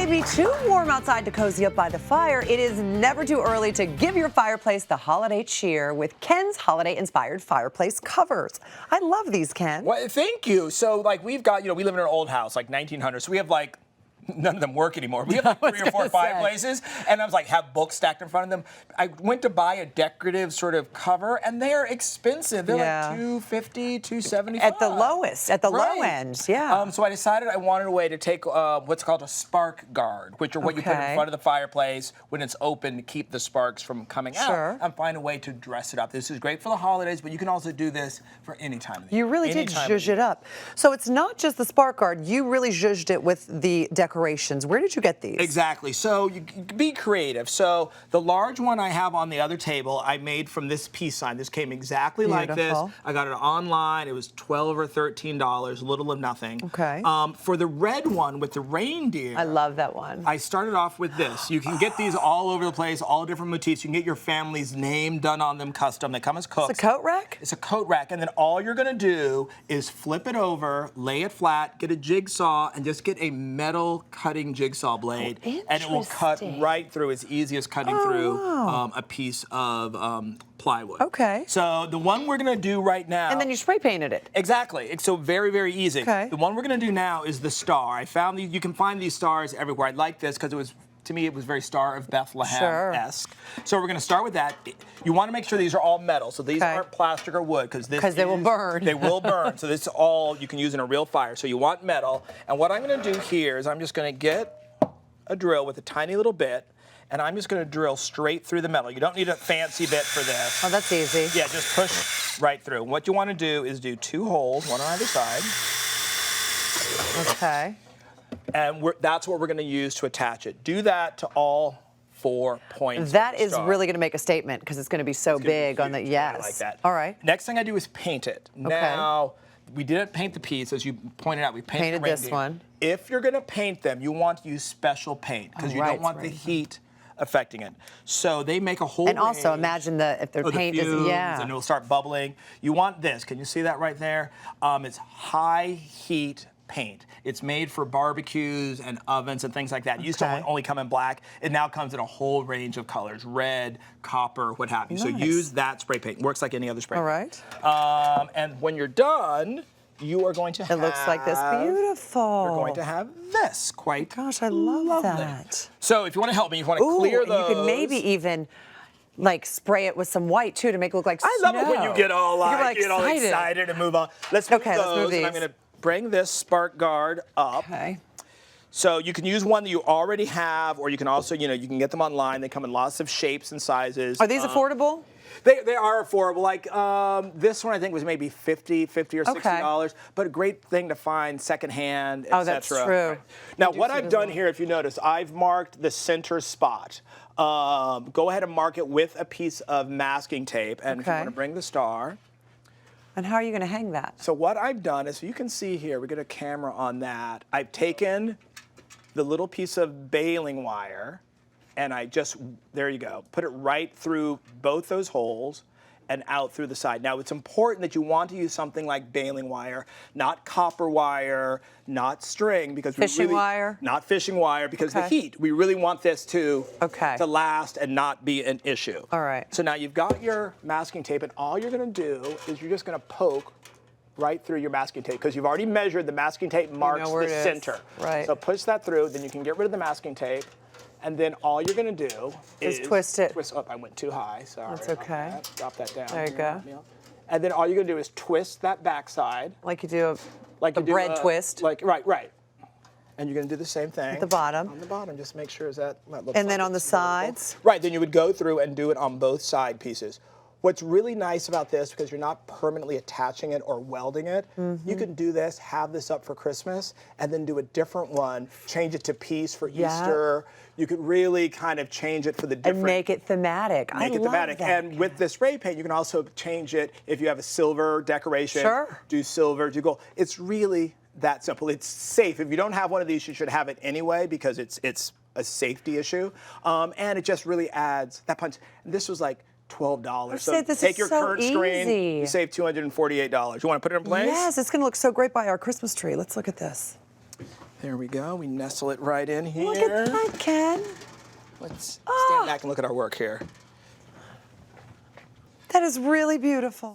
may be too warm outside to cozy up by the fire, it is never too early to give your fireplace the holiday cheer with Ken's holiday-inspired fireplace covers. I love these, Ken. Well, thank you. So, like, we've got, we live in an old house, like 1900s. So we have, like, none of them work anymore. We have like 3 or 4 fireplaces, and I was like, have books stacked in front of them. I went to buy a decorative sort of cover, and they are expensive. They're like $250, $275. At the lowest, at the low end, yeah. So I decided I wanted a way to take what's called a spark guard, which are what you put in front of the fireplace when it's open to keep the sparks from coming out, and find a way to dress it up. This is great for the holidays, but you can also do this for any time of the year. You really did zhuzh it up. So it's not just the spark guard. You really zhuzhed it with the decorations. Where did you get these? Exactly. So you be creative. So the large one I have on the other table, I made from this peace sign. This came exactly like this. I got it online. It was $12 or $13, little of nothing. Okay. For the red one with the reindeer, I love that one. I started off with this. You can get these all over the place, all different motifs. You can get your family's name done on them custom. They come as coats. It's a coat rack? It's a coat rack. And then all you're going to do is flip it over, lay it flat, get a jigsaw, and just get a metal cutting jigsaw blade, and it will cut right through, as easy as cutting through a piece of plywood. Okay. So the one we're going to do right now. And then you spray painted it. Exactly. It's so very, very easy. Okay. The one we're going to do now is the star. I found you can find these stars everywhere. I like this because it was, to me, it was very Star of Bethlehem-esque. So we're going to start with that. You want to make sure these are all metal. So these aren't plastic or wood because they will burn. They will burn. So this is all you can use in a real fire. So you want metal. And what I'm going to do here is I'm just going to get a drill with a tiny little bit, and I'm just going to drill straight through the metal. You don't need a fancy bit for this. Oh, that's easy. Yeah, just push right through. What you want to do is do 2 holes, one on either side. Okay. And that's what we're going to use to attach it. Do that to all 4 points. That is really going to make a statement because it's going to be so big on the, I like that. All right. Next thing I do is paint it. Okay. Now, we didn't paint the piece, as you pointed out. We painted this one. If you're going to paint them, you want to use special paint because you don't want the heat affecting it. So they make a whole And also imagine if their paint is, and it'll start bubbling. You want this. Can you see that right there? It's high heat paint. It's made for barbecues and ovens and things like that. It used to only come in black. It now comes in a whole range of colors, red, copper, what have you. So use that spray paint. Works like any other spray paint. All right. And when you're done, you are going to have... It looks like this. Beautiful. You're going to have this. Quite Gosh, I love that. So if you want to help me, you want to clear those. You could maybe even like spray it with some white too to make it look like snow. I love it when you get all excited and move on. Let's move those. Let's move these. And I'm going to bring this spark guard up. Okay. So you can use one that you already have, or you can also, you can get them online. They come in lots of shapes and sizes. Are these affordable? They are affordable. Like this one, I think was maybe $50 or $60, but a great thing to find secondhand, etc. Oh, that's true. Right. Now, what I've done here, if you notice, I've marked the center spot. Go ahead and mark it with a piece of masking tape, and if you want to bring the star. And how are you going to hang that? So what I've done is, you can see here, we get a camera on that. I've taken the little piece of baling wire, and I just, there you go, put it right through both those holes and out through the side. Now, it's important that you want to use something like baling wire, not copper wire, not string, because fishing wire? Not fishing wire, because the heat. We really want this to last and not be an issue. All right. So now you've got your masking tape, and all you're going to do is you're just going to poke right through your masking tape, because you've already measured the masking tape marks the center. Right. So push that through, then you can get rid of the masking tape. And then all you're going to do is twist it. Oh, I went too high. Sorry. That's okay. Drop that down. There you go. And then all you're going to do is twist that backside. Like you do a bread twist. Right. And you're going to do the same thing. At the bottom. On the bottom, just make sure that looks And then on the sides. Right, then you would go through and do it on both side pieces. What's really nice about this, because you're not permanently attaching it or welding it, you can do this, have this up for Christmas, and then do a different one, change it to peace for Easter. You could really kind of change it for the different... And make it thematic. Make it thematic. And with the spray paint, you can also change it if you have a silver decoration. Sure. Do silver, do gold. It's really that simple. It's safe. If you don't have one of these, you should have it anyway, because it's a safety issue. And it just really adds that punch. This was like $12. So take your current screen, you save $248. You want to put it in place? Yes, it's going to look so great by our Christmas tree. Let's look at this. There we go. We nestle it right in here. Look at that, Ken. Let's stand back and look at our work here. That is really beautiful.